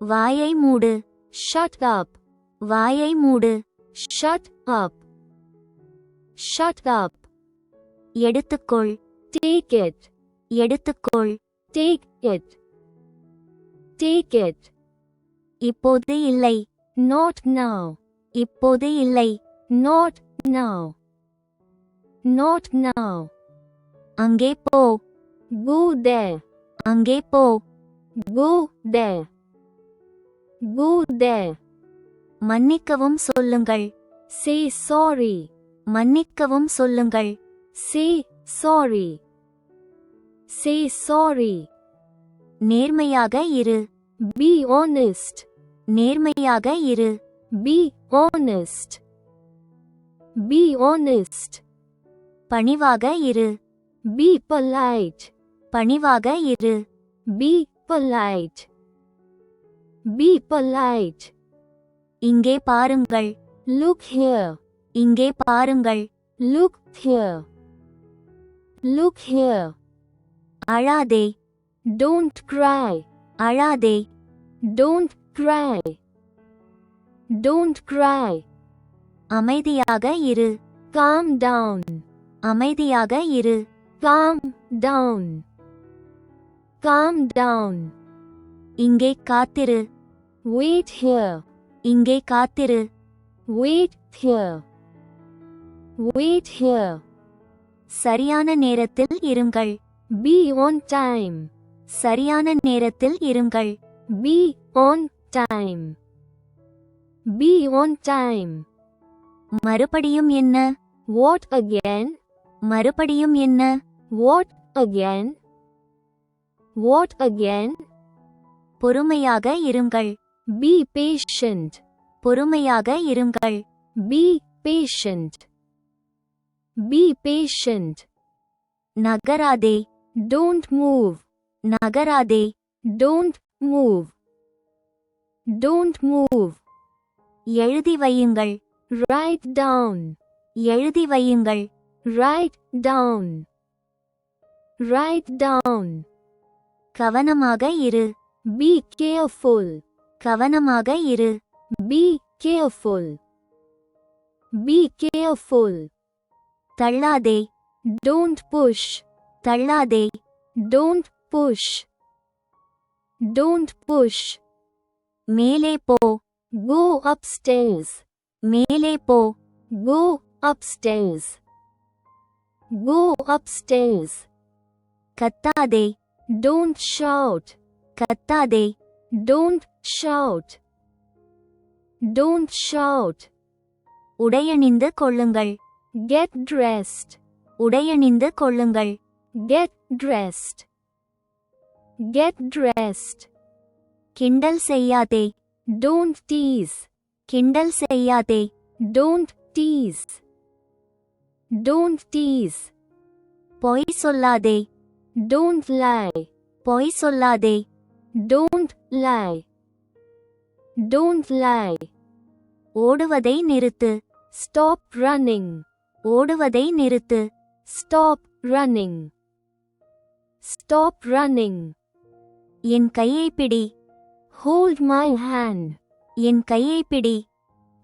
வாயை மூடு. Shut up. வாயை மூடு. Shut up. Shut up. எடுத்துக்கொள். Take it. எடுத்துக்கொள். Take it. Take it. இப்போது இல்லை. Not now. இப்போது இல்லை. Not now. Not now. அங்கே போ. Go there. அங்கே போ. Go there. Go there. மன்னிக்கவும் சொல்லுங்கள். Say sorry. மன்னிக்கவும் சொல்லுங்கள். Say sorry. Say sorry. நேர்மையாக இரு. Be honest. நேர்மையாக இரு. Be honest. Be honest. பணிவாக இரு. Be polite. பணிவாக இரு. Be polite. Be polite. இங்கே பாருங்கள். Look here. இங்கே பாருங்கள். Look here. Look here. அழாதே. Don't cry. அழாதே. Don't cry. Don't cry. அமைதியாக இரு. Calm down. அமைதியாக இரு. Calm down. Calm down. இங்கே காத்திரு. Wait here. இங்கே காத்திரு. Wait here. Wait here. சரியான நேரத்தில் இருங்கள். Be on time. சரியான நேரத்தில் இருங்கள். Be on time. Be on time. மறுபடியும் என்ன? What again? மறுபடியும் என்ன? What again? What again? பொறுமையாக இருங்கள். Be patient. பொறுமையாக இருங்கள். Be patient. Be patient. நகராதே. Don't move. நகராதே. Don't move. Don't move. எழுதி வையுங்கள். Write down. எழுதி வையுங்கள். Write down. Write down. கவனமாக இரு. Be careful. கவனமாக இரு. Be careful. Be careful. தள்ளாதே. Don't push. தள்ளாதே. Don't push. Don't push. மேலே போ. Go upstairs. மேலே போ. Go upstairs. Go upstairs. கத்தாதே. Don't shout. கத்தாதே. Don't shout. Don't shout. உடையணிந்து கொள்ளுங்கள். Get dressed. உடையணிந்து கொள்ளுங்கள். Get dressed. Get dressed. கிண்டல் செய்யாதே. Don't tease. கிண்டல் செய்யாதே. Don't tease. Don't tease. பொய் சொல்லாதே. Don't lie. பொய் சொல்லாதே. Don't lie. Don't lie. ஓடுவதை நிறுத்து. Stop running. ஓடுவதை நிறுத்து. Stop running. Stop running. என் கையை பிடி. Hold my hand. என் கையை பிடி.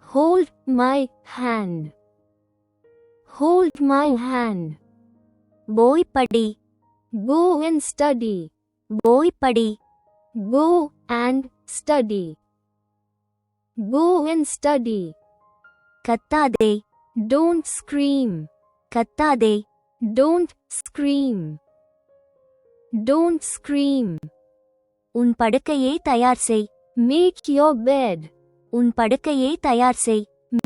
Hold my hand. Hold my hand. போய் படி. Go and study. போய் படி. Go and study. Go and study. கத்தாதே. Don't scream. கத்தாதே. Don't scream. Don't scream. உன் படுக்கையை தயார் செய். Make your bed. உன் படுக்கையை தயார் செய்.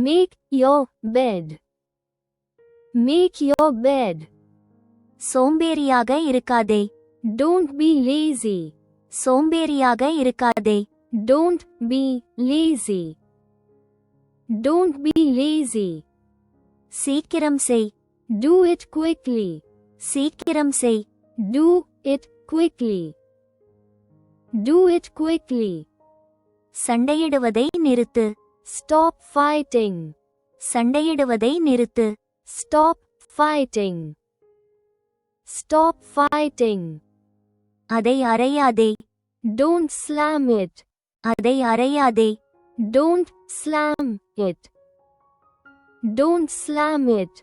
Make your bed. Make your bed. சோம்பேறியாக இருக்காதே. Don't be lazy. சோம்பேறியாக இருக்காதே. Don't be lazy. Don't be lazy. சீக்கிரம் செய். Do it quickly. சீக்கிரம் செய். Do it quickly. Do it quickly. சண்டையிடுவதை நிறுத்து. Stop fighting. சண்டையிடுவதை நிறுத்து. Stop fighting. Stop fighting. அதை அறையாதே. Don't slam it. அதை அறையாதே. Don't slam it. Don't slam it.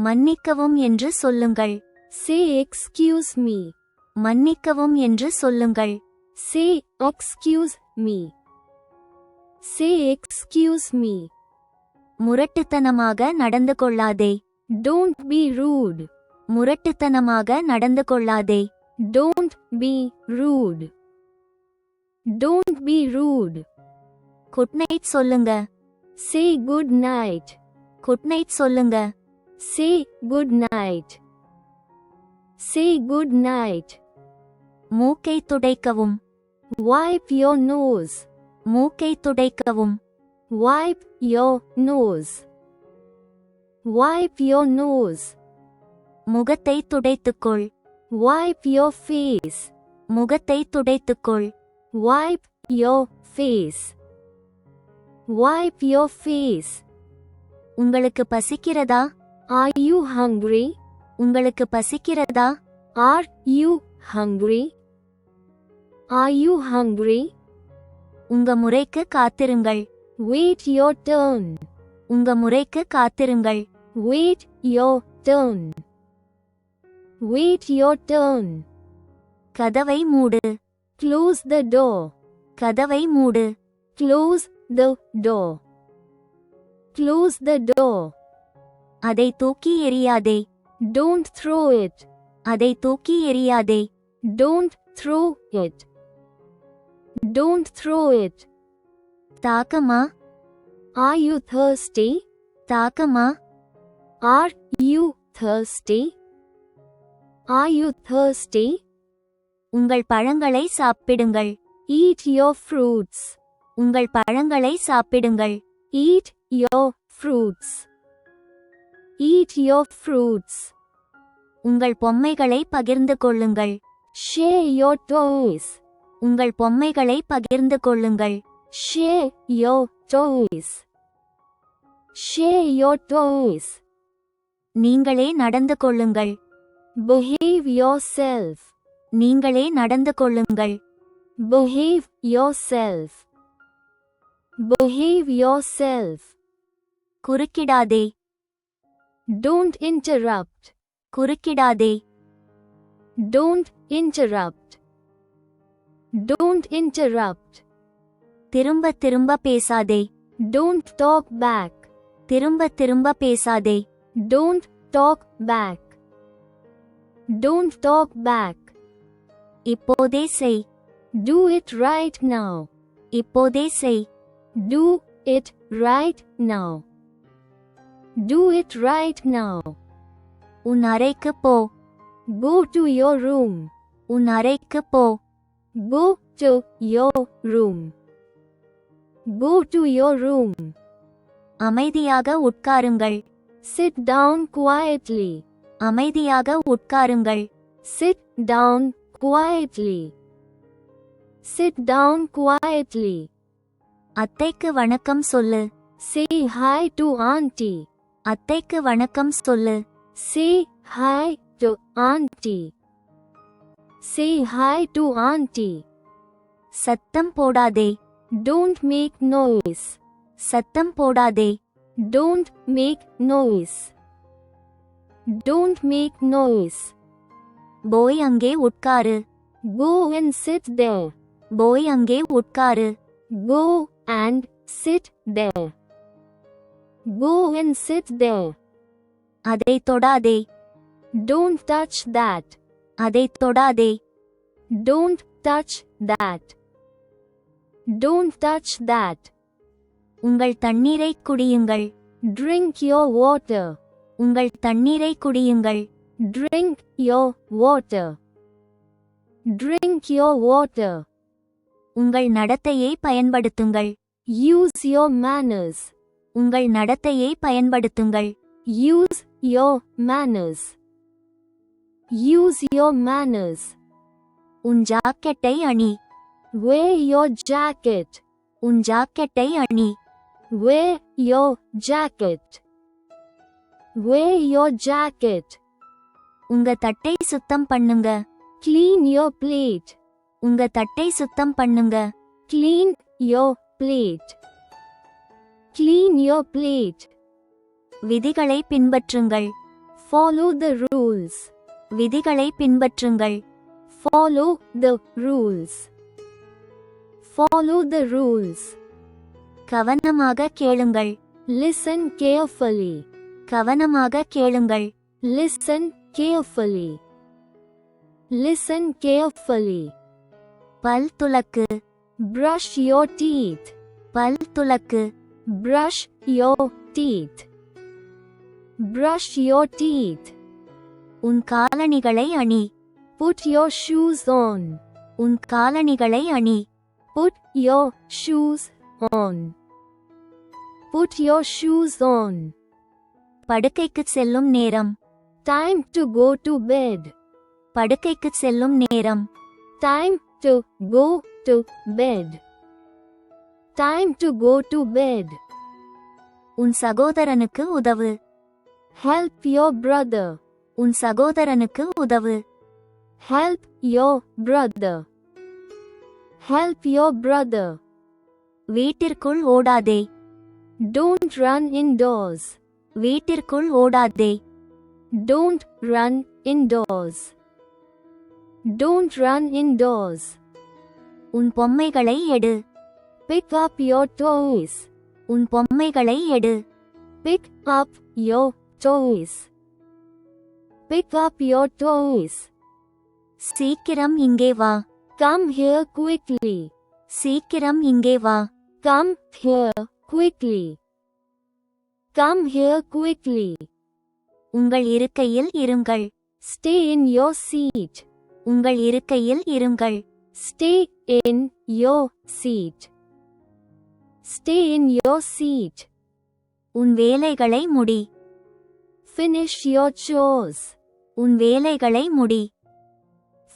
மன்னிக்கவும் என்று சொல்லுங்கள். Say excuse me. மன்னிக்கவும் என்று சொல்லுங்கள். Say excuse me. Say excuse me. முரட்டுத்தனமாக நடந்து கொள்ளாதே. Don't be rude. முரட்டுத்தனமாக நடந்து கொள்ளாதே. Don't be rude. Don't be rude. Good night சொல்லுங்க. Say good night. Good night சொல்லுங்க. Say good night. Say good night. மூக்கை துடைக்கவும். Wipe your nose. மூக்கை துடைக்கவும். Wipe your nose. Wipe your nose. முகத்தை துடைத்துக்கொள். Wipe your face. முகத்தை துடைத்துக்கொள். Wipe your face. Wipe your face. உங்களுக்கு பசிக்கிறதா? Are you hungry? உங்களுக்கு பசிக்கிறதா? Are you hungry? Are you hungry? உங்க முறைக்கு காத்திருங்கள். Wait your turn. உங்க முறைக்கு காத்திருங்கள். Wait your turn. Wait your turn. கதவை மூடு. Close the door. கதவை மூடு. Close the door. Close the door. அதை தூக்கி எறியாதே. Don't throw it. அதை தூக்கி எறியாதே. Don't throw it. Don't throw it. தாகமா? Are you thirsty? தாகமா? Are you thirsty? Are you thirsty? உங்கள் பழங்களை சாப்பிடுங்கள். Eat your fruits. உங்கள் பழங்களை சாப்பிடுங்கள். Eat your fruits. Eat your fruits. உங்கள் பொம்மைகளை பகிர்ந்து கொள்ளுங்கள். Share your toys. உங்கள் பொம்மைகளை பகிர்ந்து கொள்ளுங்கள். Share your toys. Share your toys. நீங்களே நடந்து கொள்ளுங்கள். Behave yourself. நீங்களே நடந்து கொள்ளுங்கள். Behave yourself. Behave yourself. குறுக்கிடாதே. Don't interrupt. குறுக்கிடாதே. Don't interrupt. Don't interrupt. திரும்ப திரும்ப பேசாதே. Don't talk back. திரும்ப திரும்ப பேசாதே. Don't talk back. Don't talk back. இப்போதே செய். Do it right now. இப்போதே செய். Do it right now. Do it right now. உன் அறைக்கு போ. Go to your room. உன் அறைக்கு போ. Go to your room. Go to your room. அமைதியாக உட்காருங்கள். Sit down quietly. அமைதியாக உட்காருங்கள். Sit down quietly. Sit down quietly. அத்தைக்கு வணக்கம் சொல்லு. Say hi to auntie. அத்தைக்கு வணக்கம் சொல்லு. Say hi to auntie. Say hi to auntie. சத்தம் போடாதே. Don't make noise. சத்தம் போடாதே. Don't make noise. Don't make noise. போய் அங்கே உட்காரு. Go and sit there. போய் அங்கே உட்காரு. Go and sit there. Go and sit there. அதை தொடாதே. Don't touch that. அதை தொடாதே. Don't touch that. Don't touch that. உங்கள் தண்ணீரை குடியுங்கள். Drink your water. உங்கள் தண்ணீரை குடியுங்கள். Drink your water. Drink your water. உங்கள் நடத்தையை பயன்படுத்துங்கள். Use your manners. உங்கள் நடத்தையை பயன்படுத்துங்கள். Use your manners. Use your manners. உன் ஜாக்கெட்டை அணி. Wear your jacket. உன் ஜாக்கெட்டை அணி. Wear your jacket. Wear your jacket. உங்க தட்டை சுத்தம் பண்ணுங்க. Clean your plate. உங்க தட்டை சுத்தம் பண்ணுங்க. Clean your plate. Clean your plate. விதிகளை பின்பற்றுங்கள். Follow the rules. விதிகளை பின்பற்றுங்கள். Follow the rules. Follow the rules. கவனமாக கேளுங்கள். Listen carefully. கவனமாக கேளுங்கள். Listen carefully. Listen carefully. பல் துலக்கு. Brush your teeth. பல் துலக்கு. Brush your teeth. Brush your teeth. உன் காலணிகளை அணி. Put your shoes on. உன் காலணிகளை அணி. Put your shoes on. Put your shoes on. படுக்கைக்கு செல்லும் நேரம். Time to go to bed. படுக்கைக்கு செல்லும் நேரம். Time to go to bed. Time to go to bed. உன் சகோதரனுக்கு உதவு. Help your brother. உன் சகோதரனுக்கு உதவு. Help your brother. Help your brother. வீட்டிற்குள் ஓடாதே. Don't run indoors. வீட்டிற்குள் ஓடாதே. Don't run indoors. Don't run indoors. உன் பொம்மைகளை எடு. Pick up your toys. உன் பொம்மைகளை எடு. Pick up your toys. Pick up your toys. சீக்கிரம் இங்கே வா. Come here quickly. சீக்கிரம் இங்கே வா. Come here quickly. Come here quickly. உங்கள் இருக்கையில் இருங்கள். Stay in your seat. உங்கள் இருக்கையில் இருங்கள். Stay in your seat. Stay in your seat. உன் வேலைகளை முடி. Finish your chores. உன் வேலைகளை முடி.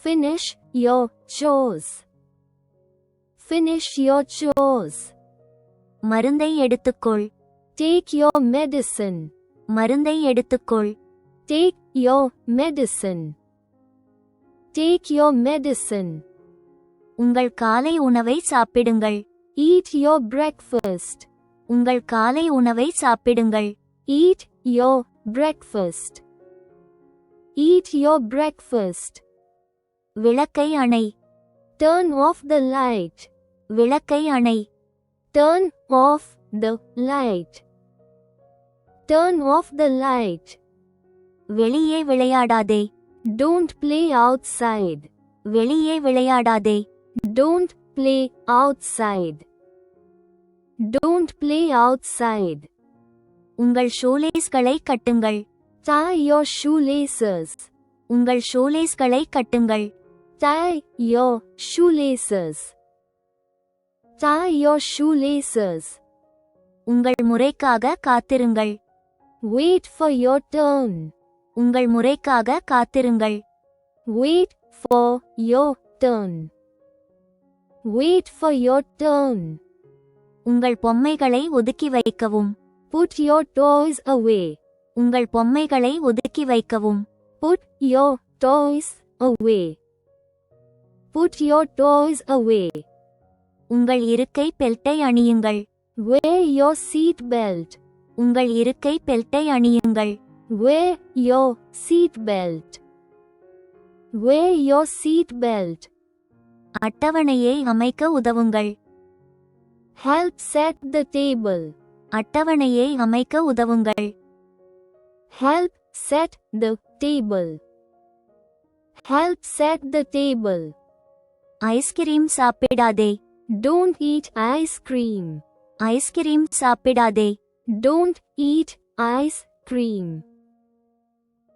Finish your chores. Finish your chores. மருந்தை எடுத்துக்கொள். Take your medicine. மருந்தை எடுத்துக்கொள். Take your medicine. Take your medicine. உங்கள் காலை உணவை சாப்பிடுங்கள். Eat your breakfast. உங்கள் காலை உணவை சாப்பிடுங்கள். Eat your breakfast. Eat your breakfast. விளக்கை அணை. Turn off the light. விளக்கை அணை. Turn off the light. Turn off the light. வெளியே விளையாடாதே. Don't play outside. வெளியே விளையாடாதே. Don't play outside. Don't play outside. உங்கள் ஷூலேஸ்களை கட்டுங்கள். Tie your shoelaces. உங்கள் ஷூலேஸ்களை கட்டுங்கள். Tie your shoelaces. Tie your shoelaces. உங்கள் முறைக்காக காத்திருங்கள். Wait for your turn. உங்கள் முறைக்காக காத்திருங்கள். Wait for your turn. Wait for your turn. உங்கள் பொம்மைகளை ஒதுக்கி வைக்கவும். Put your toys away. உங்கள் பொம்மைகளை ஒதுக்கி வைக்கவும். Put your toys away. Put your toys away. உங்கள் இருக்கை பெல்ட்டை அணியுங்கள். Wear your seat belt. உங்கள் இருக்கை பெல்ட்டை அணியுங்கள். Wear your seat belt. Wear your seat belt. அட்டவணையை அமைக்க உதவுங்கள். Help set the table. அட்டவணையை அமைக்க உதவுங்கள். Help set the table. Help set the table. Ice cream சாப்பிடாதே. Don't eat ice cream. Ice cream சாப்பிடாதே. Don't eat ice cream.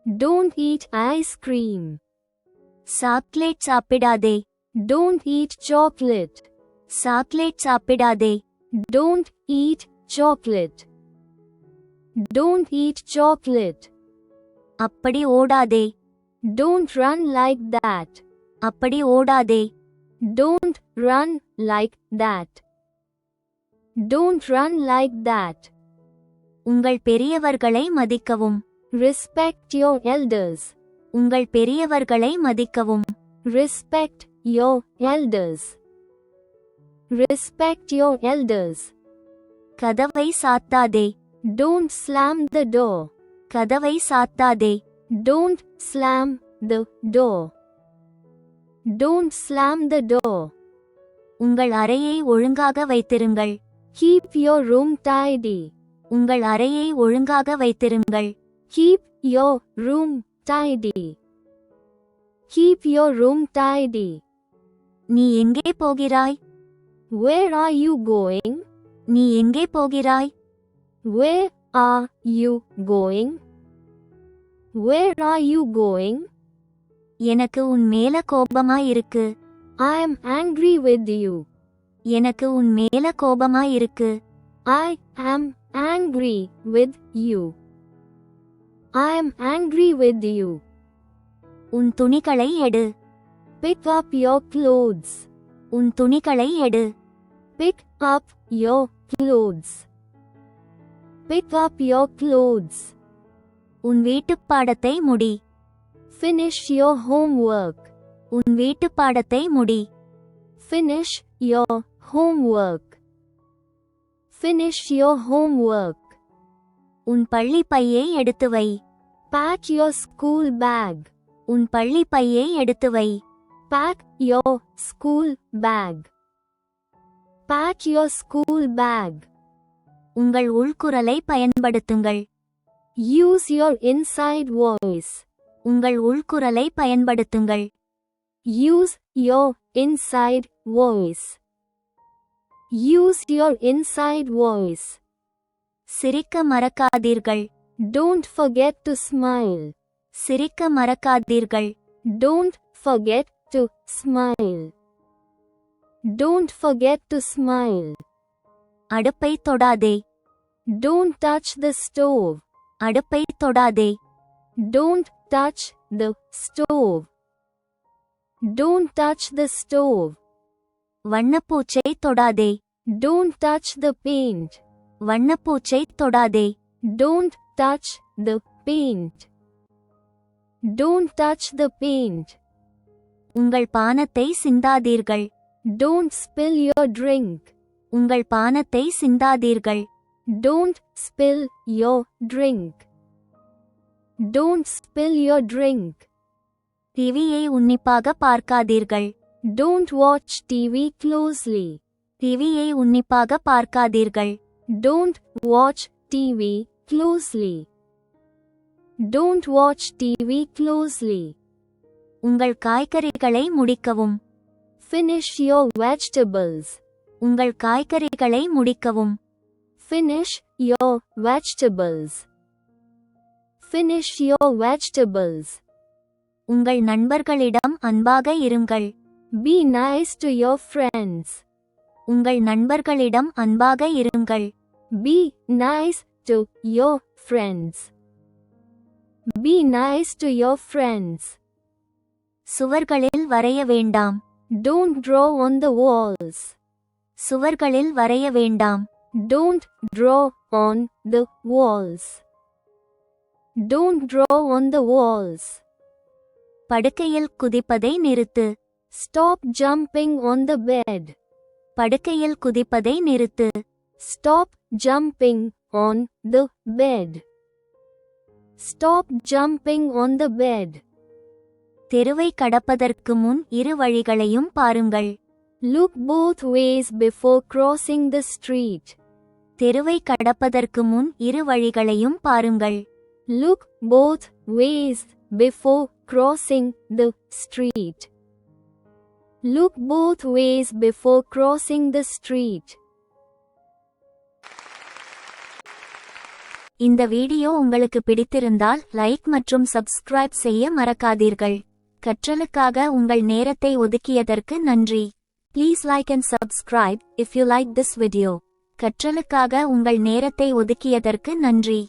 Don't eat ice cream. Chocolate சாப்பிடாதே. Don't eat chocolate. Chocolate சாப்பிடாதே. Don't eat chocolate. Don't eat chocolate. அப்படி ஓடாதே. Don't run like that. அப்படி ஓடாதே. Don't run like that. Don't run like that. உங்கள் பெரியவர்களை மதிக்கவும். Respect your elders. உங்கள் பெரியவர்களை மதிக்கவும். Respect your elders. Respect your elders. கதவை சாத்தாதே. Don't slam the door. கதவை சாத்தாதே. Don't slam the door. Don't slam the door. உங்கள் அறையை ஒழுங்காக வைத்திருங்கள். Keep your room tidy. உங்கள் அறையை ஒழுங்காக வைத்திருங்கள். Keep your room tidy. Keep your room tidy. நீ எங்கே போகிறாய்? Where are you going? நீ எங்கே போகிறாய்? Where are you going? Where are you going? எனக்கு உன் மேல கோபமாய் இருக்கு. I am angry with you. எனக்கு உன் மேல கோபமாய் இருக்கு. I am angry with you. I am angry with you. உன் துணிகளை எடு. Pick up your clothes. உன் துணிகளை எடு. Pick up your clothes. Pick up your clothes. உன் வீட்டுப்பாடத்தை முடி. Finish your homework. உன் வீட்டுப்பாடத்தை முடி. Finish your homework. Finish your homework. உன் பள்ளி பையை எடுத்து வை. Pack your school bag. உன் பள்ளி பையை எடுத்து வை. Pack your school bag. Pack your school bag. உங்கள் உள்குரலை பயன்படுத்துங்கள். Use your inside voice. உங்கள் உள்குரலை பயன்படுத்துங்கள். Use your inside voice. Use your inside voice. சிரிக்க மறக்காதீர்கள். Don't forget to smile. சிரிக்க மறக்காதீர்கள். Don't forget to smile. Don't forget to smile. அடுப்பை தொடாதே. Don't touch the stove. அடுப்பை தொடாதே. Don't touch the stove. Don't touch the stove. வண்ணப்பூச்சை தொடாதே. Don't touch the paint. வண்ணப்பூச்சை தொடாதே. Don't touch the paint. Don't touch the paint. உங்கள் பானத்தை சிந்தாதீர்கள். Don't spill your drink. உங்கள் பானத்தை சிந்தாதீர்கள். Don't spill your drink. Don't spill your drink. டிவியை உன்னிப்பாக பார்க்காதீர்கள். Don't watch TV closely. டிவியை உன்னிப்பாக பார்க்காதீர்கள். Don't watch TV closely. Don't watch TV closely. உங்கள் காய்கறிகளை முடிக்கவும். Finish your vegetables. உங்கள் காய்கறிகளை முடிக்கவும். Finish your vegetables. Finish your vegetables. உங்கள் நண்பர்களிடம் அன்பாக இருங்கள். Be nice to your friends. உங்கள் நண்பர்களிடம் அன்பாக இருங்கள். Be nice to your friends. Be nice to your friends. சுவர்களில் வரைய வேண்டாம். Don't draw on the walls. சுவர்களில் வரைய வேண்டாம். Don't draw on the walls. Don't draw on the walls. படுக்கையில் குதிப்பதை நிறுத்து. Stop jumping on the bed. படுக்கையில் குதிப்பதை நிறுத்து. Stop jumping on the bed. Stop jumping on the bed. தெருவை கடப்பதற்கு முன் இரு வழிகளையும் பாருங்கள். Look both ways before crossing the street. தெருவை கடப்பதற்கு முன் இரு வழிகளையும் பாருங்கள். Look both ways before crossing the street. Look both ways before crossing the street. இந்த வீடியோ உங்களுக்கு பிடித்திருந்தால் லைக் மற்றும் சப்ஸ்கிரைப் செய்ய மறக்காதீர்கள். கற்றலுக்காக உங்கள் நேரத்தை ஒதுக்கியதற்கு நன்றி. Please like and subscribe if you like this video. கற்றலுக்காக உங்கள் நேரத்தை ஒதுக்கியதற்கு நன்றி.